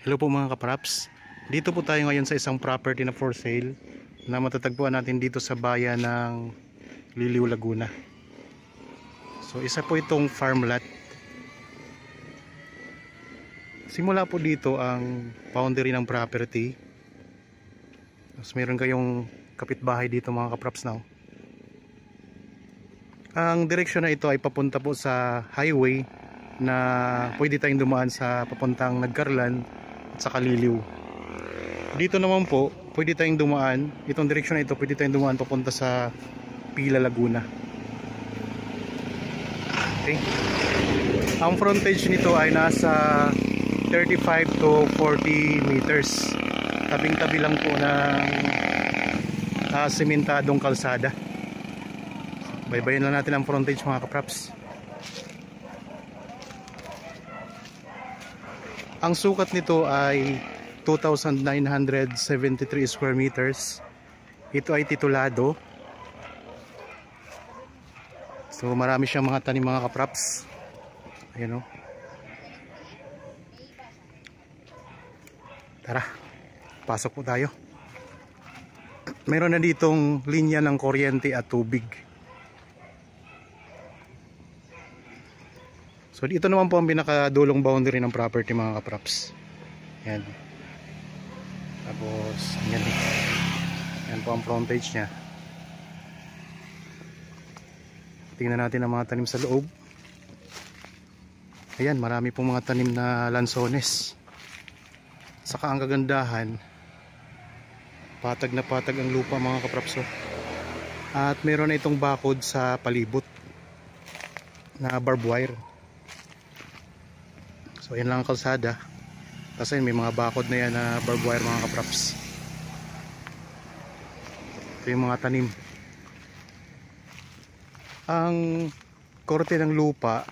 Hello po mga kapraps. Dito po tayo ngayon sa isang property na for sale na matatagpuan natin dito sa bayan ng Liliw, Laguna. So isa po itong farm lot. Simula po dito ang boundary ng property. Tapos meron kayong kapitbahay dito mga kapraps na. Ang direksyon na ito ay papunta po sa highway na pwede tayong dumaan sa papuntang Nagcarlan at sa Liliw. Dito naman po pwede tayong dumaan, itong direksyon na ito pwede tayong dumaan papunta sa Pila, Laguna. Okay. Ang frontage nito ay nasa 35 to 40 meters. Tabing-tabi lang po ng sementadong kalsada. Baybayin lang natin ang frontage mga kapraps. Ang sukat nito ay 2,973 square meters. Ito ay titulado. So marami siyang mga tanim mga kapraps. Ayan o. Tara, pasok po tayo. Meron na ditong linya ng kuryente at tubig. So dito naman po ang pinakadulong boundary ng property mga kapraps. Yan. Tapos yan. Yan po ang frontage nya. Tingnan natin ang mga tanim sa loob. Ayan, marami pong mga tanim na lansones. Saka ang kagandahan, patag na patag ang lupa mga kapraps. At meron na itong bakod sa palibot na barbed wire. So yan lang ang kalsada. Kasi may mga bakod na yan na barbed wire mga kapraps. Ito yung mga tanim. Ang korte ng lupa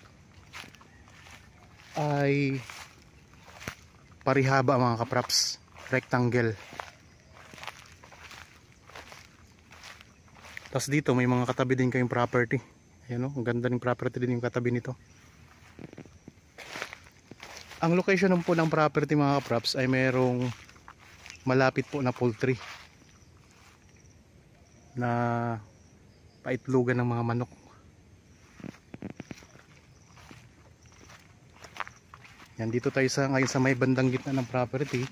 ay parihaba mga kapraps, rectangle. Tapos dito may mga katabi din kayong property. Ayan o, ang ganda ng property din yung katabi nito. Ang location po ng property mga kapraps ay mayroong malapit po na poultry na paitlugan ng mga manok. Yan, dito tayo ngayon sa may bandang gitna ng property.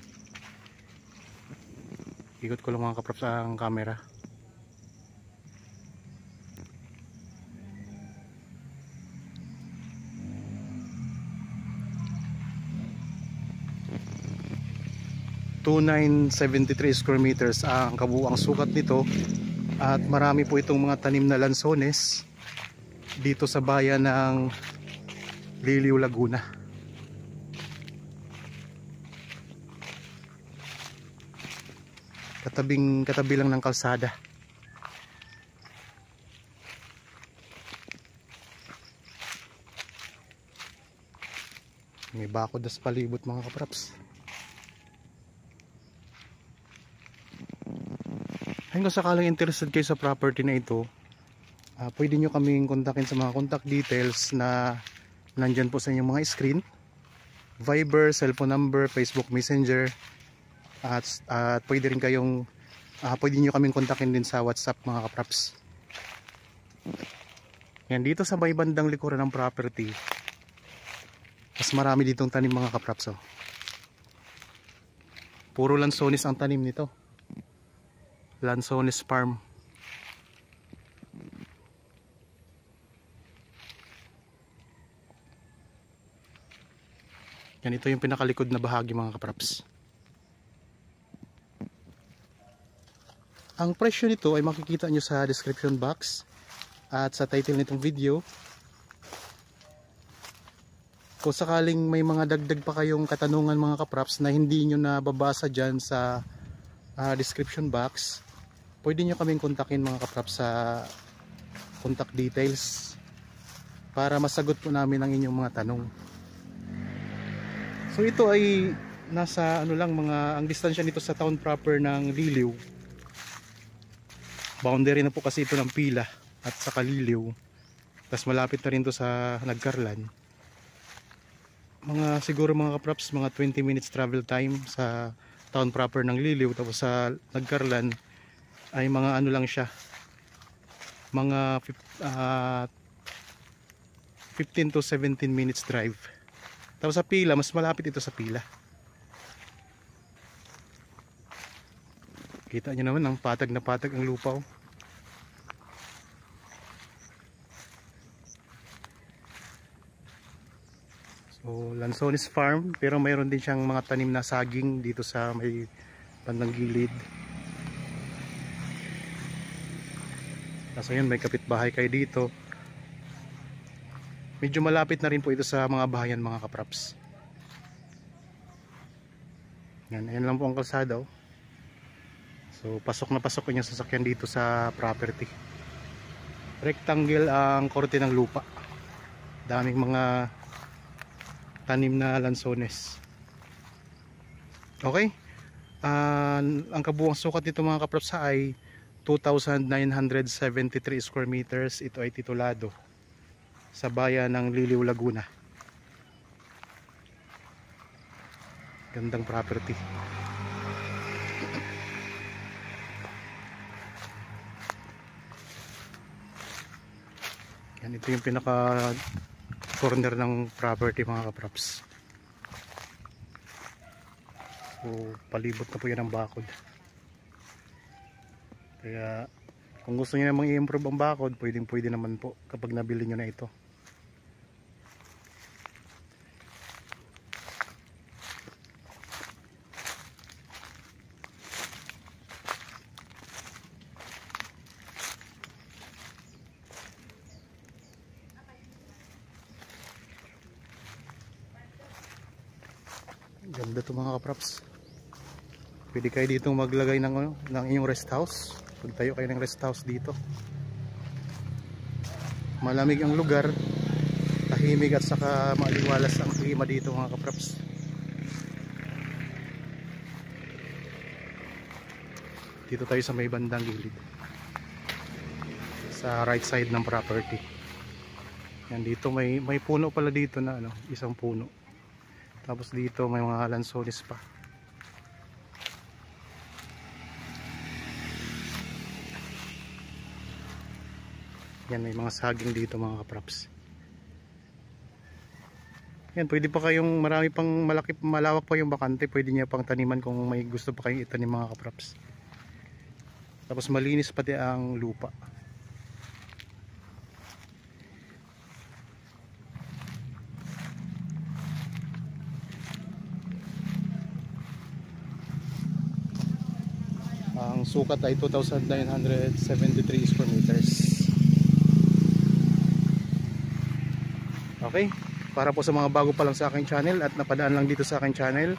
Ikot ko lang mga kapraps ang camera. (2,973 square meters ang kabuuang sukat nito at marami po itong mga tanim na lansones dito sa bayan ng Liliw, Laguna. Katabi lang ng kalsada. May bakod na sa palibot mga kapraps. Kung sakaling interested kayo sa property na ito, pwede nyo kaming kontakin sa mga contact details na nandyan po sa inyong mga screen. Viber, cellphone number, Facebook Messenger, at pwede rin kayong pwede nyo kaming kontakin din sa WhatsApp mga kapraps. Yan, dito sa may bandang likuran ng property mas marami ditong tanim mga kapraps. Puro lansones ang tanim nito. Lansones farm. Yan, ito yung pinakalikod na bahagi mga kapraps. Ang presyo nito ay makikita nyo sa description box at sa title nitong video. Kung sakaling may mga dagdag pa kayong katanungan mga kapraps na hindi nyo nababasa dyan sa description box, pwede nyo kaming kontakin mga kapraps sa contact details para masagot po namin ang inyong mga tanong. So ito ay nasa ang distansya nito sa town proper ng Liliw. Boundary na po kasi ito ng Pila at sa Liliw. Tapos malapit na rin to sa Nagcarlan. mga siguro mga kaprops, mga 20 minutes travel time sa town proper ng Liliw. Tapos sa Nagcarlan ay mga ano lang siya, mga 15 to 17 minutes drive. Tapos sa Pila, mas malapit ito sa Pila. Kita nyo naman, ang patag na patag ang lupa. So, Lanzones Farm, pero mayroon din siyang mga tanim na saging dito sa may bandang gilid. Kaso yun, may kapitbahay kayo dito. Medyo malapit na rin po ito sa mga bahayan mga kapraps. Yan lang po ang kalsada. So pasok na pasok yung sasakyan dito sa property. Rectangle ang korte ng lupa. Daming mga tanim na lansones. Okay. Ang kabuuang sukat nito mga kapraps ay 2,973 square meters. Ito ay titulado sa bayan ng Liliw, Laguna. Gandang property. Yan, ito yung pinaka corner ng property mga kaprops. So palibot na po yan ang bakod. Kaya kung gusto niyo namang i-improve ang bakod, pwede naman po kapag nabili niyo na ito. Ganda to mga kaprops. Pwede kayo dito maglagay ng inyong rest house. Pagtayo kayo ng rest house dito. Malamig ang lugar, tahimik at saka maliwalas ang klima dito mga kaprops. Dito tayo sa may bandang gilid, sa right side ng property. Yan, dito may puno pala dito na isang puno. Tapos dito may mga lansones pa. Yan, may mga saging dito mga kaprops. Yan, pwede pa kayong marami pang malawak pa yung bakante. Pwede niya pang taniman kung may gusto pa kayong itanim mga kaprops. Tapos malinis pati ang lupa. Ang sukat ay 2,973 square meters. Okay, para po sa mga bago pa lang sa aking channel at napadaan lang dito sa aking channel,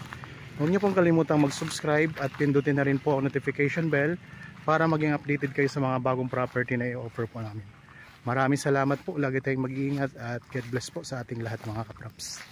huwag niyo pong kalimutang mag-subscribe at pindutin na rin po ang notification bell para maging updated kayo sa mga bagong property na i-offer po namin. Maraming salamat po, lagi tayong mag-iingat at God bless po sa ating lahat mga kaprops.